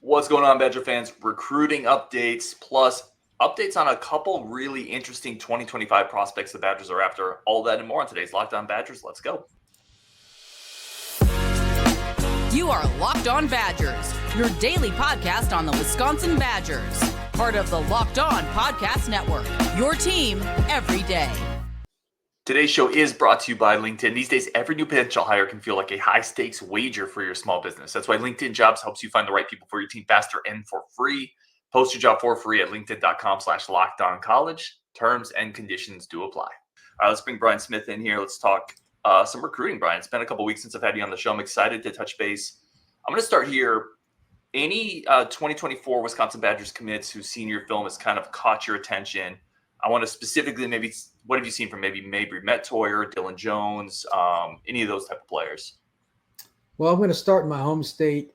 What's going on, Badger fans? Recruiting updates, plus updates on a couple really interesting 2025 prospects the Badgers are after. All that and more on today's Locked On Badgers. Let's go. You are Locked On Badgers, your daily podcast on the Wisconsin Badgers. Part of the Locked On Podcast Network, your team every day. Today's show is brought to you by LinkedIn. These days, every new potential hire can feel like a high-stakes wager for your small business. That's why LinkedIn Jobs helps you find the right people for your team faster and for free. Post your job for free at linkedin.com/lockedoncollege. Terms and conditions do apply. All right, let's bring Brian Smith in here. Let's talk some recruiting, Brian. It's been a couple weeks since I've had you on the show. I'm excited to touch base. I'm going to start here. Any 2024 Wisconsin Badgers commits whose senior film has kind of caught your attention? I want to specifically maybe, what have you seen from maybe Mabrey Mettauer, Dilon Jones, any of those type of players? Well, I'm going to start in my home state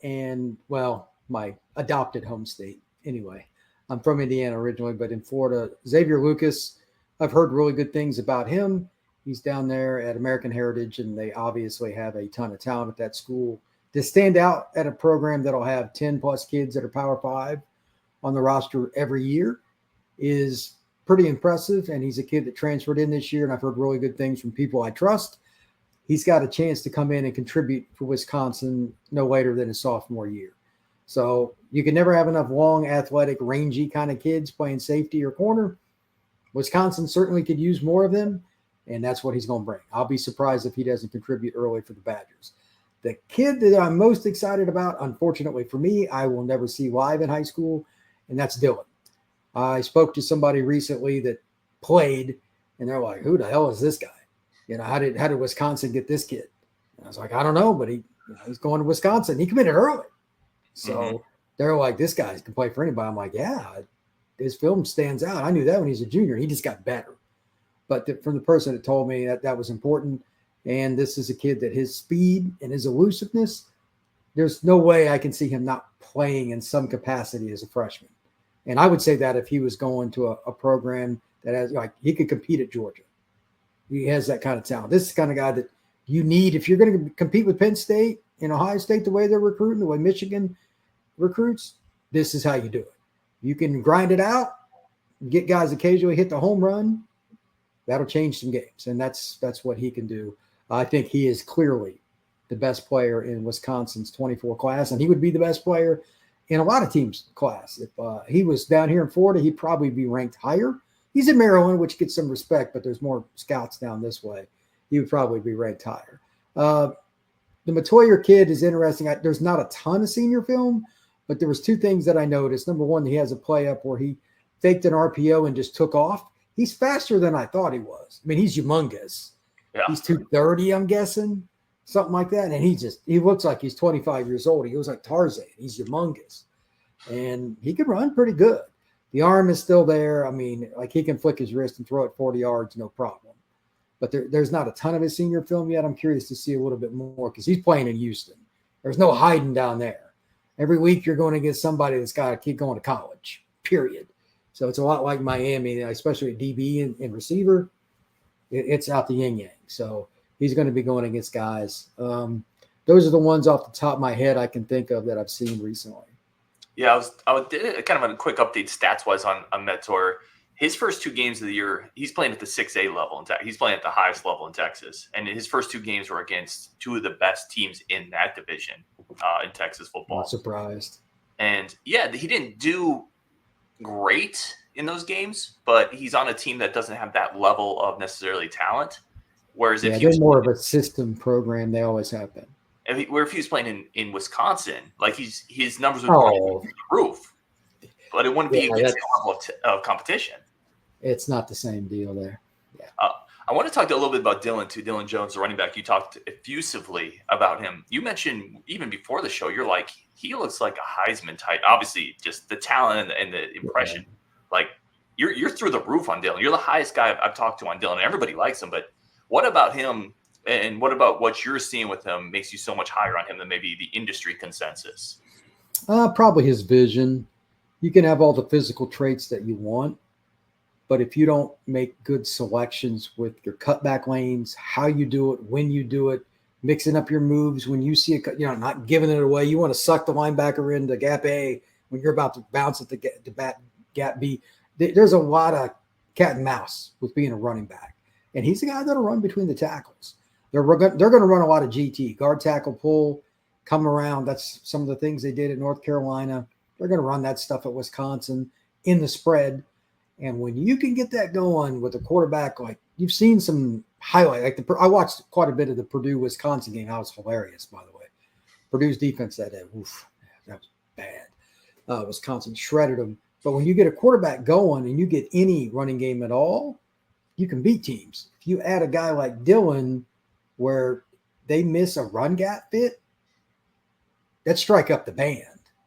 and, well, my adopted home state anyway. I'm from Indiana originally, but in Florida. Xavier Lucas, I've heard really good things about him. He's down there at American Heritage, and they obviously have a ton of talent at that school. To stand out at a program that'll have 10-plus kids that are Power 5 on the roster every year is pretty impressive, and he's a kid that transferred in this year, and I've heard really good things from people I trust. He's got a chance to come in and contribute for Wisconsin no later than his sophomore year. So you can never have enough long, athletic, rangy kind of kids playing safety or corner. Wisconsin certainly could use more of them, and that's what he's going to bring. I'll be surprised if he doesn't contribute early for the Badgers. The kid that I'm most excited about, unfortunately for me, I will never see live in high school, and that's Dilon. I spoke to somebody recently that played, and they're like, who the hell is this guy? You know, how did Wisconsin get this kid? And I was like, I don't know, but he's going to Wisconsin. He committed early. So they're like, this guy can play for anybody. I'm like, yeah, his film stands out. I knew that when he was a junior. He just got better. But from the person that told me that was important, and this is a kid that his speed and his elusiveness, there's no way I can see him not playing in some capacity as a freshman. And I would say that if he was going to a program that has, like, he could compete at Georgia. He has that kind of talent. This is the kind of guy that you need if you're going to compete with Penn State and Ohio State the way they're recruiting, the way Michigan recruits. This is how you do it. You can grind it out, get guys occasionally hit the home run. That'll change some games, and that's what he can do. I think he is clearly the best player in Wisconsin's 24 class, and he would be the best player in a lot of teams' class. If he was down here in Florida, he'd probably be ranked higher. He's in Maryland, which gets some respect, but there's more scouts down this way. He would probably be ranked higher. The Mettauer kid is interesting. There's not a ton of senior film, but there was two things that I noticed. Number one, he has a play up where he faked an RPO and just took off. He's faster than I thought he was. I mean, he's humongous. Yeah. He's 230, I'm guessing, something like that. And he looks like he's 25 years old. He looks like Tarzan. He's humongous. And he can run pretty good. The arm is still there. I mean, like, he can flick his wrist and throw it 40 yards, no problem. But there's not a ton of his senior film yet. I'm curious to see a little bit more because he's playing in Houston. There's no hiding down there. Every week you're going to get somebody that's got to keep going to college, period. So it's a lot like Miami, especially at DB and receiver. It's out the yin-yang. So he's going to be going against guys. Those are the ones off the top of my head I can think of that I've seen recently. Yeah, I did kind of a quick update stats-wise on Mettauer. His first two games of the year, he's playing at the 6A level. He's playing at the highest level in Texas. And his first two games were against two of the best teams in that division in Texas football. Not surprised. And, yeah, he didn't do great in those games, but he's on a team that doesn't have that level of necessarily talent. Whereas if he was more of a system program, they always have been. If he was playing in Wisconsin, like his numbers would be through the roof, but it wouldn't be a good level of competition. It's not the same deal there. Yeah. I want to talk a little bit about Dilon too. Dilon Jones, the running back. You talked effusively about him. You mentioned even before the show, you're like, he looks like a Heisman type. Obviously, just the talent and the impression. Yeah. Like, you're through the roof on Dilon. You're the highest guy I've talked to on Dilon. Everybody likes him, but what about him? And what about what you're seeing with him makes you so much higher on him than maybe the industry consensus? Probably his vision. You can have all the physical traits that you want, but if you don't make good selections with your cutback lanes, how you do it, when you do it, mixing up your moves when you see not giving it away. You want to suck the linebacker into gap A when you're about to bounce at the gap B. There's a lot of cat and mouse with being a running back, and he's a guy that'll run between the tackles. They're going to run a lot of GT, guard, tackle, pull, come around. That's some of the things they did at North Carolina. They're going to run that stuff at Wisconsin in the spread. And when you can get that going with a quarterback, like you've seen some highlight, I watched quite a bit of the Purdue-Wisconsin game. That was hilarious, by the way. Purdue's defense that day, that was bad. Wisconsin shredded them. But when you get a quarterback going and you get any running game at all, you can beat teams. If you add a guy like Dilon where they miss a run gap fit, that's strike up the band.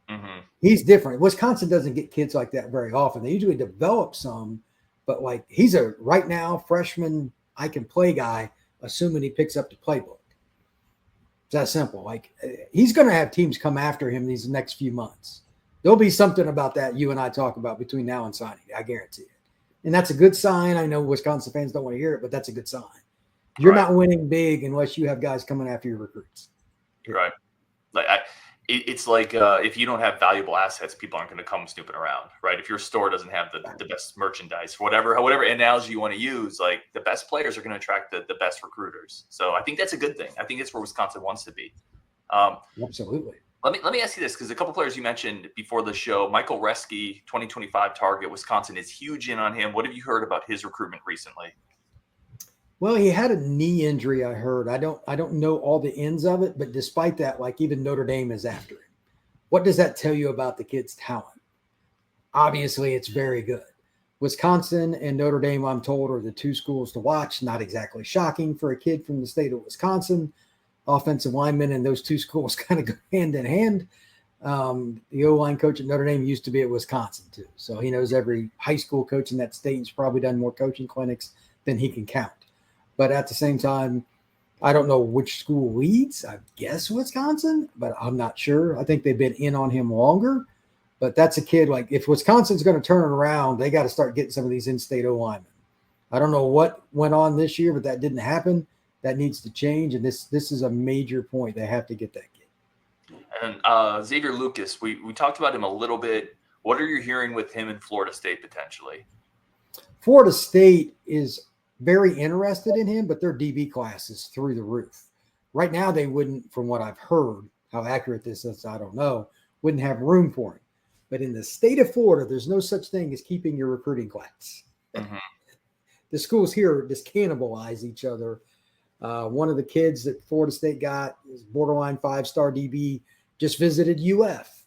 Mm-hmm. He's different. Wisconsin doesn't get kids like that very often. They usually develop some, but like he's a right now freshman I can play guy, assuming he picks up the playbook. It's that simple. Like he's going to have teams come after him these next few months. There'll be something about that you and I talk about between now and signing. I guarantee it. And that's a good sign. I know Wisconsin fans don't want to hear it, but that's a good sign. You're not winning big unless you have guys coming after your recruits. Right. It's like if you don't have valuable assets, people aren't going to come snooping around, right? If your store doesn't have the best merchandise, whatever analogy you want to use, like the best players are going to attract the best recruiters. So I think that's a good thing. I think that's where Wisconsin wants to be. Absolutely. Let me ask you this, because a couple players you mentioned before the show, Michael Reski, 2025 target, Wisconsin is huge in on him. What have you heard about his recruitment recently? Well, he had a knee injury, I heard. I don't know all the ends of it, but despite that, like even Notre Dame is after him. What does that tell you about the kid's talent? Obviously, it's very good. Wisconsin and Notre Dame, I'm told, are the two schools to watch. Not exactly shocking for a kid from the state of Wisconsin. Offensive linemen and those two schools kind of go hand in hand. The O-line coach at Notre Dame used to be at Wisconsin too. So he knows every high school coach in that state. He's probably done more coaching clinics than he can count. But at the same time, I don't know which school leads. I guess Wisconsin, but I'm not sure. I think they've been in on him longer. But that's a kid, like if Wisconsin's going to turn it around, they got to start getting some of these in-state O-linemen. I don't know what went on this year, but that didn't happen. That needs to change, and this is a major point. They have to get that kid. And Xavier Lucas, we talked about him a little bit. What are you hearing with him in Florida State potentially? Florida State is very interested in him, but their DB class is through the roof. Right now, they wouldn't, from what I've heard, how accurate this is, I don't know, wouldn't have room for him. But in the state of Florida, there's no such thing as keeping your recruiting class. Mm-hmm. The schools here just cannibalize each other. One of the kids that Florida State got is borderline 5-star DB, just visited UF,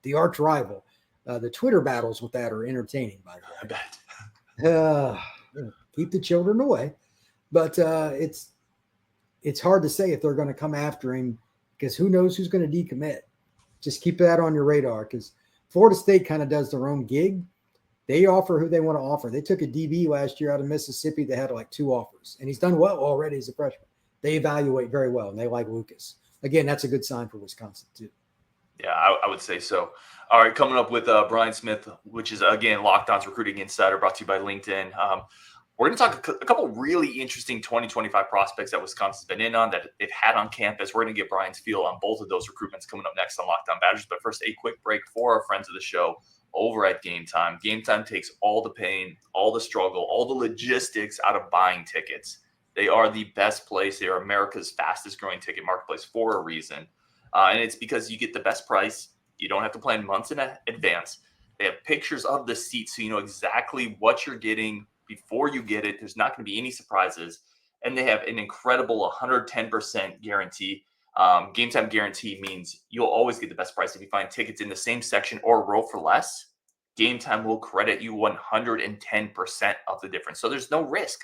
the arch rival. The Twitter battles with that are entertaining, by the way. I bet. Keep the children away. But it's hard to say if they're going to come after him because who knows who's going to decommit. Just keep that on your radar because Florida State kind of does their own gig. They offer who they want to offer. They took a DB last year out of Mississippi that had like 2 offers, and he's done well already as a freshman. They evaluate very well, and they like Lucas. Again, that's a good sign for Wisconsin, too. Yeah, I would say so. All right, coming up with Brian Smith, which is, again, Locked On's Recruiting Insider, brought to you by LinkedIn. We're going to talk a couple really interesting 2025 prospects that Wisconsin's been in on, that they've had on campus. We're going to get Brian's feel on both of those recruitments coming up next on Locked On Badgers. But first, a quick break for our friends of the show over at Game Time. Game Time takes all the pain, all the struggle, all the logistics out of buying tickets. They are the best place. They are America's fastest growing ticket marketplace for a reason. And it's because you get the best price. You don't have to plan months in advance. They have pictures of the seats so you know exactly what you're getting before you get it. There's not going to be any surprises. And they have an incredible 110% guarantee. Game Time guarantee means you'll always get the best price. If you find tickets in the same section or row for less, Game Time will credit you 110% of the difference. So there's no risk.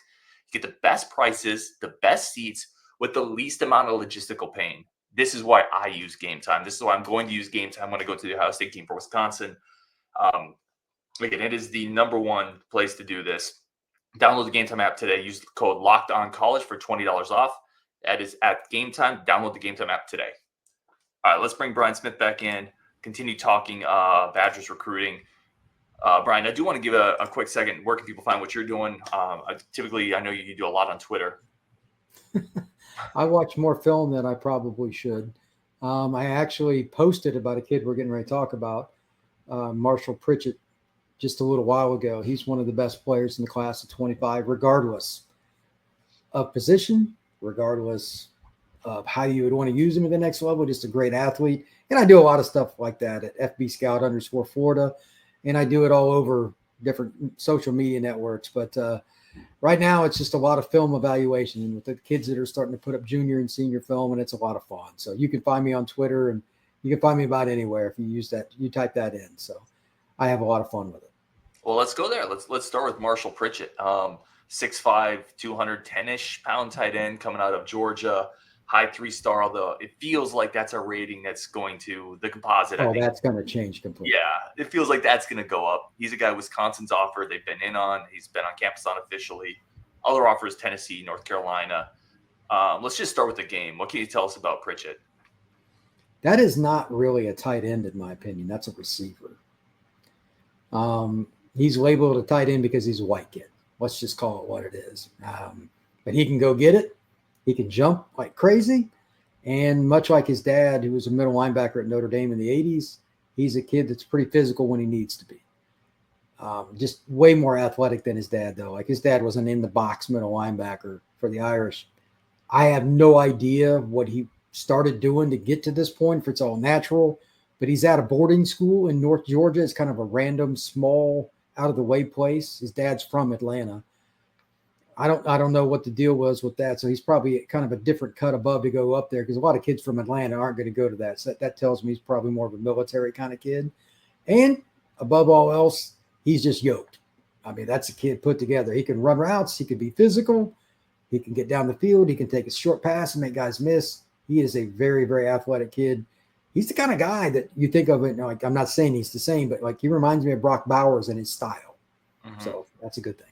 You get the best prices, the best seats with the least amount of logistical pain. This is why I use Game Time. This is why I'm going to use Game Time when I go to the Ohio State game for Wisconsin. Again, it is the number one place to do this. Download the Game Time app today. Use the code LOCKEDONCollege for $20 off. That is at Game Time. Download the Game Time app today. All right, let's bring Brian Smith back in. Continue talking Badgers recruiting. Brian, I do want to give a quick second. Where can people find what you're doing? Typically, I know you do a lot on Twitter. I watch more film than I probably should. I actually posted about a kid we're getting ready to talk about, Marshall Pritchett, just a little while ago. He's one of the best players in the class of 25, regardless of position, regardless of how you would want to use him at the next level. Just a great athlete. And I do a lot of stuff like that at FB Scout _ Florida. And I do it all over different social media networks. But right now, it's just a lot of film evaluation and with the kids that are starting to put up junior and senior film, and it's a lot of fun. So you can find me on Twitter, and you can find me about anywhere if you use that. You type that in. So I have a lot of fun with it. Well, let's go there. Let's start with Marshall Pritchett. 6'5", 210-ish pound tight end coming out of Georgia. High 3-star, although it feels like that's a rating that's going to the composite. Oh, I think that's going to change completely. Yeah, it feels like that's going to go up. He's a guy Wisconsin's offered. They've been in on. He's been on campus unofficially. Other offers, Tennessee, North Carolina. Let's just start with the game. What can you tell us about Pritchett? That is not really a tight end, in my opinion. That's a receiver. He's labeled a tight end because he's a white kid. Let's just call it what it is. But he can go get it. He can jump like crazy. And much like his dad, who was a middle linebacker at Notre Dame in the 80s, he's a kid that's pretty physical when he needs to be. Just way more athletic than his dad, though. Like his dad was an in-the-box middle linebacker for the Irish. I have no idea what he started doing to get to this point, if it's all natural. But he's at a boarding school in North Georgia. It's kind of a random, small, out-of-the-way place. His dad's from Atlanta. I don't know what the deal was with that. So he's probably kind of a different cut above to go up there because a lot of kids from Atlanta aren't going to go to that. So that tells me he's probably more of a military kind of kid. And above all else, he's just yoked. I mean, that's a kid put together. He can run routes. He can be physical. He can get down the field. He can take a short pass and make guys miss. He is a very, very athletic kid. He's the kind of guy that you think of it. Like, I'm not saying he's the same, but like he reminds me of Brock Bowers in his style. Mm-hmm. So that's a good thing.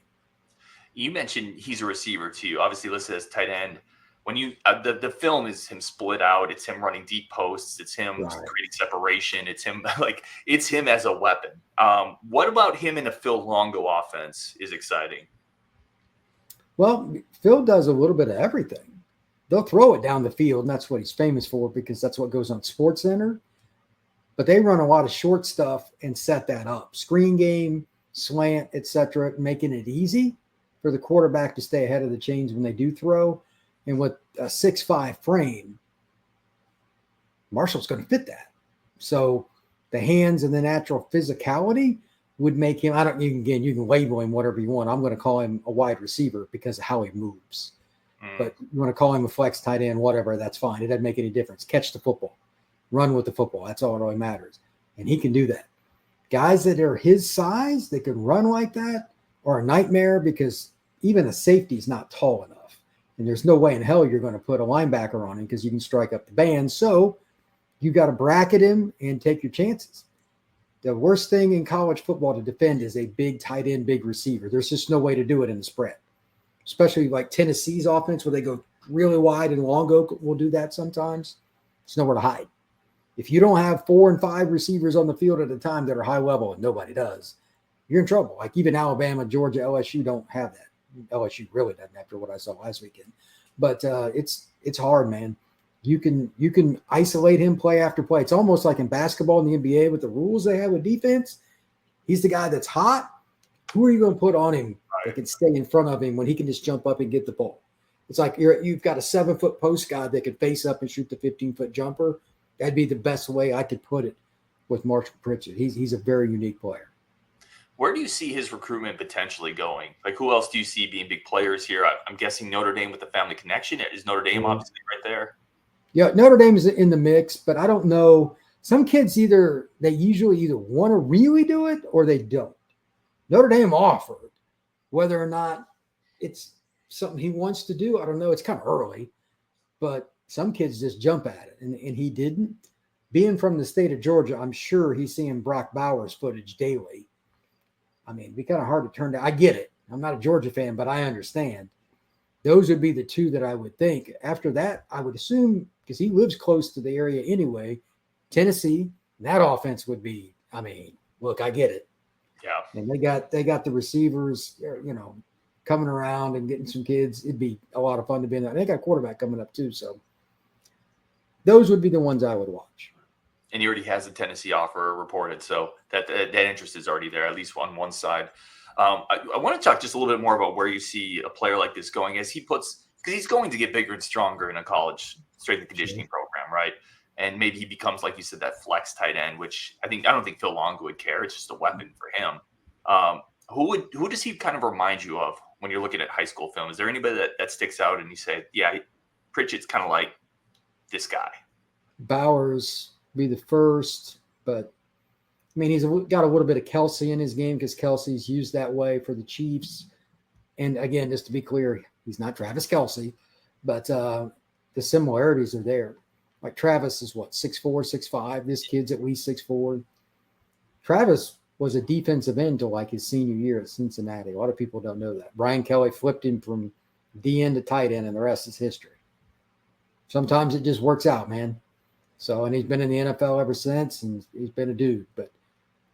You mentioned he's a receiver too, obviously listed as tight end. When you the film is him split out, it's him running deep posts, it's him creating separation, it's him as a weapon. What about him in a Phil Longo offense is exciting? Well, Phil does a little bit of everything. They'll throw it down the field, and that's what he's famous for because that's what goes on SportsCenter. But they run a lot of short stuff and set that up. Screen game, slant, etc., making it easy for the quarterback to stay ahead of the chains when they do throw. And with a 6'5" frame, Marshall's going to fit that. So the hands and the natural physicality would make him, you can label him whatever you want. I'm going to call him a wide receiver because of how he moves. But you want to call him a flex tight end, whatever, that's fine. It doesn't make any difference. Catch the football. Run with the football. That's all that really matters. And he can do that. Guys that are his size that can run like that are a nightmare because even a safety is not tall enough. And there's no way in hell you're going to put a linebacker on him because you can strike up the band. So you got to bracket him and take your chances. The worst thing in college football to defend is a big tight end, big receiver. There's just no way to do it in the spread. Especially like Tennessee's offense where they go really wide and Longo will do that sometimes. There's nowhere to hide. If you don't have 4 and 5 receivers on the field at a time that are high level, and nobody does, you're in trouble. Like even Alabama, Georgia, LSU don't have that. LSU really doesn't after what I saw last weekend. But it's hard, man. You can isolate him play after play. It's almost like in basketball in the NBA with the rules they have with defense. He's the guy that's hot. Who are you going to put on him that can stay in front of him when he can just jump up and get the ball? It's like you've got a 7-foot post guy that could face up and shoot the 15-foot jumper. That'd be the best way I could put it with Marshall Pritchett. He's a very unique player. Where do you see his recruitment potentially going? Like, who else do you see being big players here? I'm guessing Notre Dame with the family connection. Is Notre Dame obviously right there? Yeah, Notre Dame is in the mix, but I don't know. Some kids usually either want to really do it or they don't. Notre Dame offered. Whether or not it's something he wants to do, I don't know. It's kind of early, but some kids just jump at it, and he didn't. Being from the state of Georgia, I'm sure he's seeing Brock Bowers footage daily. I mean, it'd be kind of hard to turn down. I get it. I'm not a Georgia fan, but I understand. Those would be the two that I would think. After that, I would assume, because he lives close to the area anyway, Tennessee, that offense would be, I mean, look, I get it. Yeah. And they got the receivers, coming around and getting some kids. It'd be a lot of fun to be in there. They got a quarterback coming up too, so those would be the ones I would watch. And he already has a Tennessee offer reported, so that interest is already there, at least on one side. I want to talk just a little bit more about where you see a player like this going as because he's going to get bigger and stronger in a college strength and conditioning program, right? And maybe he becomes, like you said, that flex tight end, which I don't think Phil Longo would care. It's just a weapon for him. Who does he kind of remind you of when you're looking at high school film? Is there anybody that sticks out and you say, yeah, Pritchett's kind of like this guy? Bowers be the first, but I mean, he's got a little bit of Kelsey in his game because Kelsey's used that way for the Chiefs. And again, just to be clear, he's not Travis Kelsey, but the similarities are there. Like Travis is 6'4", 6'5". This kid's at least 6'4". Travis was a defensive end till like his senior year at Cincinnati. A lot of people don't know that. Brian Kelly flipped him from D end to tight end, and the rest is history. Sometimes it just works out, man. So, and he's been in the NFL ever since, and he's been a dude. But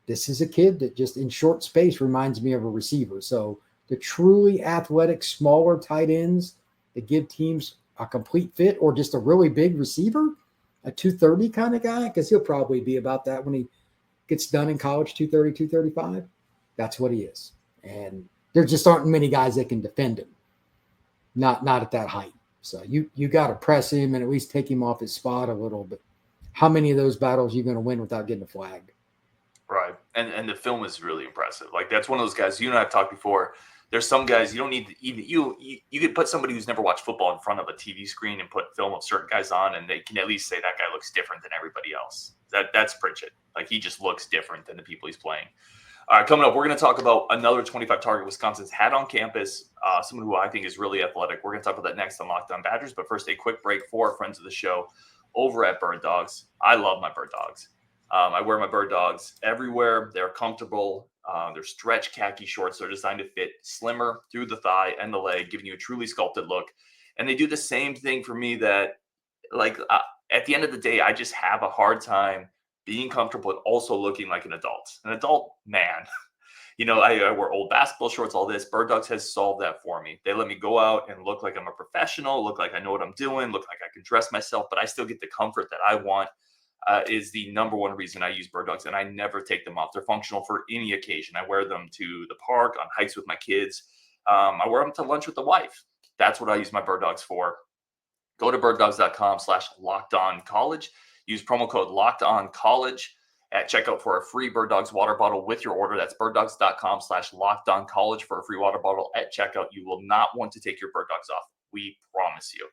this is a kid that just in short space reminds me of a receiver. So the truly athletic, smaller tight ends that give teams a complete fit, or just a really big receiver, a 230 kind of guy, because he'll probably be about that when he gets done in college, 230, 235. That's what he is. And there just aren't many guys that can defend him, not at that height. So you got to press him and at least take him off his spot a little bit. How many of those battles are you going to win without getting a flag? Right. And the film is really impressive. Like, that's one of those guys, you and I have talked before. There's some guys you don't need to even you could put somebody who's never watched football in front of a TV screen and put film of certain guys on, and they can at least say that guy looks different than everybody else. That's Pritchett. Like, he just looks different than the people he's playing. All right, coming up, we're going to talk about another 25 target Wisconsin's had on campus, someone who I think is really athletic. We're going to talk about that next on Locked On Badgers, but first, a quick break for our friends of the show over at Bird Dogs. I love my Bird Dogs. I wear my Bird Dogs everywhere. They're comfortable. They're stretch khaki shorts. They're designed to fit slimmer through the thigh and the leg, giving you a truly sculpted look. And they do the same thing for me that, like, at the end of the day, I just have a hard time being comfortable and also looking like an adult man. You know, I wear old basketball shorts, all this. Bird Dogs has solved that for me. They let me go out and look like I'm a professional, look like I know what I'm doing, look like I can dress myself, but I still get the comfort that I want. Is the number one reason I use Bird Dogs, and I never take them off. They're functional for any occasion. I wear them to the park, on hikes with my kids. I wear them to lunch with the wife. That's what I use my Bird Dogs for. Go to birddogs.com/lockedoncollege. Use promo code LOCKEDONCollege at checkout for a free Bird Dogs water bottle with your order. That's birddogs.com/lockedoncollege for a free water bottle at checkout. You will not want to take your Bird Dogs off. We promise you.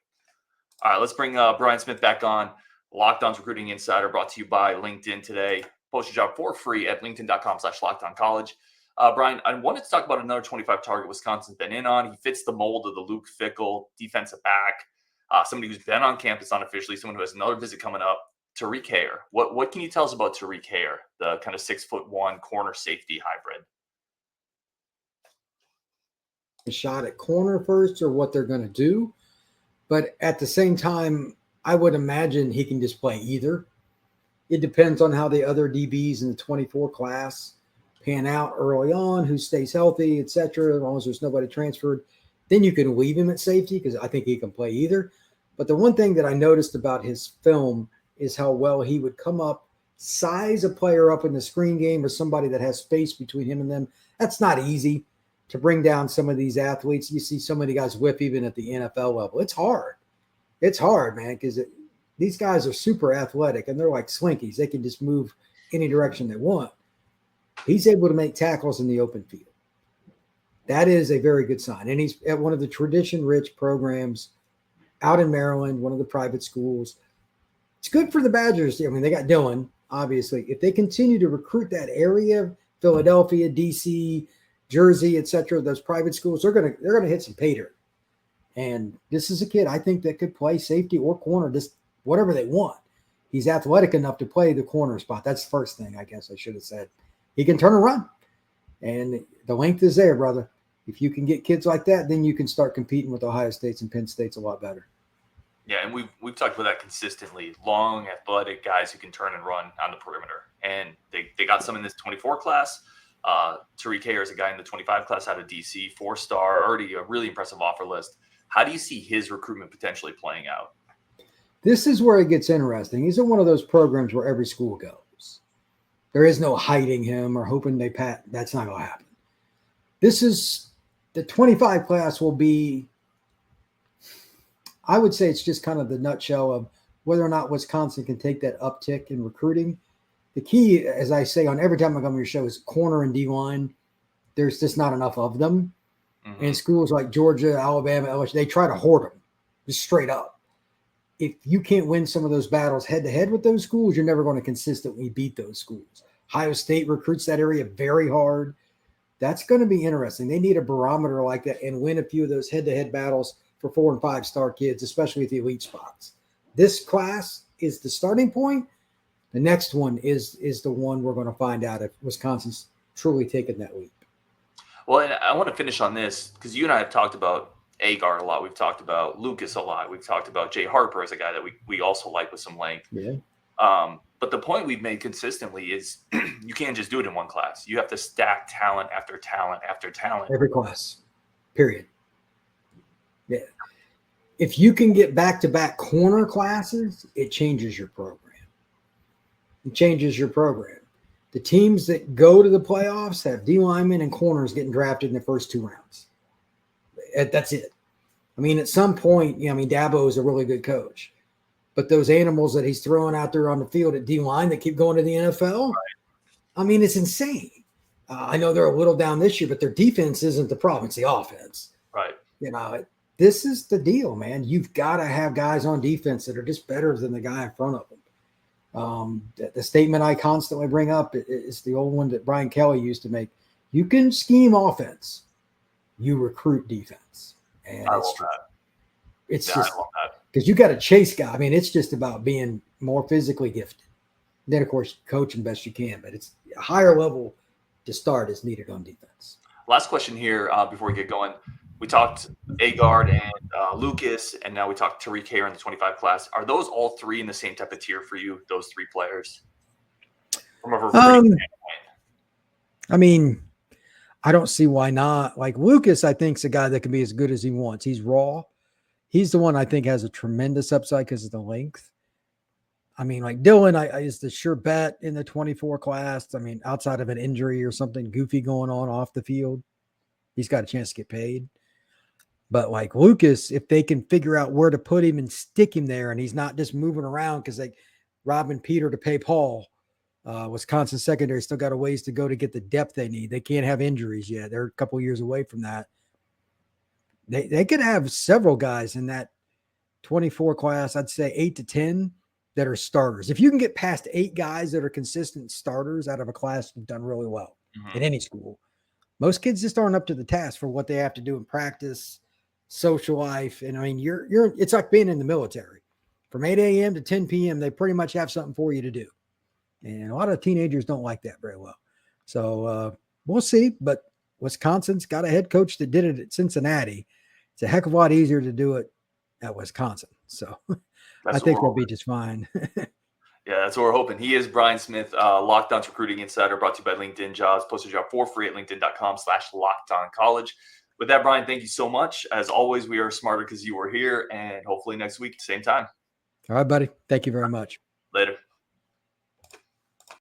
All right, let's bring Brian Smith back on. Locked On's Recruiting Insider, brought to you by LinkedIn today. Post your job for free at linkedin.com/lockedoncollege. Brian, I wanted to talk about another 25 target Wisconsin's been in on. He fits the mold of the Luke Fickell defensive back, somebody who's been on campus unofficially, someone who has another visit coming up. Tariq Hayer. What can you tell us about Tariq Hayer, the kind of 6'1" corner safety hybrid? A shot at corner first, or what they're going to do. But at the same time, I would imagine he can just play either. It depends on how the other DBs in the 24 class pan out early on, who stays healthy, etc. As long as there's nobody transferred, then you can leave him at safety because I think he can play either. But the one thing that I noticed about his film is how well he would come up, size a player up in the screen game or somebody that has space between him and them. That's not easy to bring down some of these athletes. You see so many guys whip even at the NFL level. It's hard. It's hard, man, because these guys are super athletic and they're like slinkies. They can just move any direction they want. He's able to make tackles in the open field. That is a very good sign. And he's at one of the tradition-rich programs out in Maryland, one of the private schools. It's good for the Badgers. I mean, they got Dilon, obviously. If they continue to recruit that area, Philadelphia, D.C., Jersey, etc., those private schools, they're gonna hit some pay dirt. And this is a kid I think that could play safety or corner, just whatever they want. He's athletic enough to play the corner spot. That's the first thing I guess I should have said. He can turn and run. And the length is there, brother. If you can get kids like that, then you can start competing with Ohio State's and Penn State's a lot better. Yeah, and we've talked about that consistently. Long, athletic guys who can turn and run on the perimeter. And they got some in this 24 class. Tariq Hayer is a guy in the 25 class out of DC, 4-star, already a really impressive offer list. How do you see his recruitment potentially playing out? This is where it gets interesting. He's in one of those programs where every school goes. There is no hiding him or hoping they pat. That's not going to happen. This is the 25 class will be, I would say it's just kind of the nutshell of whether or not Wisconsin can take that uptick in recruiting. The key, as I say on every time I come on your show, is corner and D-line. There's just not enough of them. Mm-hmm. And schools like Georgia, Alabama, LSU, they try to hoard them, just straight up. If you can't win some of those battles head-to-head with those schools, you're never going to consistently beat those schools. Ohio State recruits that area very hard. That's going to be interesting. They need a barometer like that and win a few of those head-to-head battles for 4- and 5-star kids, especially at the elite spots. This class is the starting point. The next one is the one we're going to find out if Wisconsin's truly taken that leap. Well, and I want to finish on this because you and I have talked about Agar a lot. We've talked about Lucas a lot. We've talked about Jay Harper as a guy that we also like with some length. Yeah. But the point we've made consistently is you can't just do it in one class. You have to stack talent after talent after talent. Every class, period. Yeah. If you can get back-to-back corner classes, it changes your program. It changes your program. The teams that go to the playoffs have D linemen and corners getting drafted in the first 2 rounds. That's it. I mean, at some point, Dabo is a really good coach. But those animals that he's throwing out there on the field at D-line that keep going to the NFL, right. I mean, it's insane. I know they're a little down this year, but their defense isn't the problem. It's the offense. Right. This is the deal, man. You've got to have guys on defense that are just better than the guy in front of them. The statement I constantly bring up is the old one that Brian Kelly used to make. You can scheme offense. You recruit defense. And I love that. It's just because you got to chase guy. I mean, it's just about being more physically gifted. Then, of course, coaching best you can, but it's a higher level to start is needed on defense. Last question here before we get going. We talked Agard and Lucas, and now we talked Tariq Hayer in the 25 class. Are those all 3 in the same type of tier for you, those 3 players? From a recruiting standpoint? I mean, I don't see why not. Like Lucas, I think is a guy that can be as good as he wants. He's raw. He's the one I think has a tremendous upside because of the length. I mean, like Dilon is the sure bet in the 24 class. I mean, outside of an injury or something goofy going on off the field, he's got a chance to get paid. But like Lucas, if they can figure out where to put him and stick him there, and he's not just moving around because they robbing Peter to pay Paul, Wisconsin secondary still got a ways to go to get the depth they need. They can't have injuries yet. They're a couple of years away from that. They could have several guys in that 24 class, I'd say 8 to 10 that are starters. If you can get past 8 guys that are consistent starters out of a class, you've done really well in any school. Most kids just aren't up to the task for what they have to do in practice, social life. And I mean, it's like being in the military. From 8 a.m. to 10 p.m., they pretty much have something for you to do. And a lot of teenagers don't like that very well. So we'll see. But Wisconsin's got a head coach that did it at Cincinnati. It's a heck of a lot easier to do it at Wisconsin. So I think we'll be just fine. Yeah, that's what we're hoping. He is Brian Smith, Locked On Recruiting Insider, brought to you by LinkedIn Jobs. Post a job for free at linkedin.com/LockedOnCollege. With that, Brian, thank you so much. As always, we are smarter because you were here, and hopefully next week, same time. All right, buddy. Thank you very much. Later.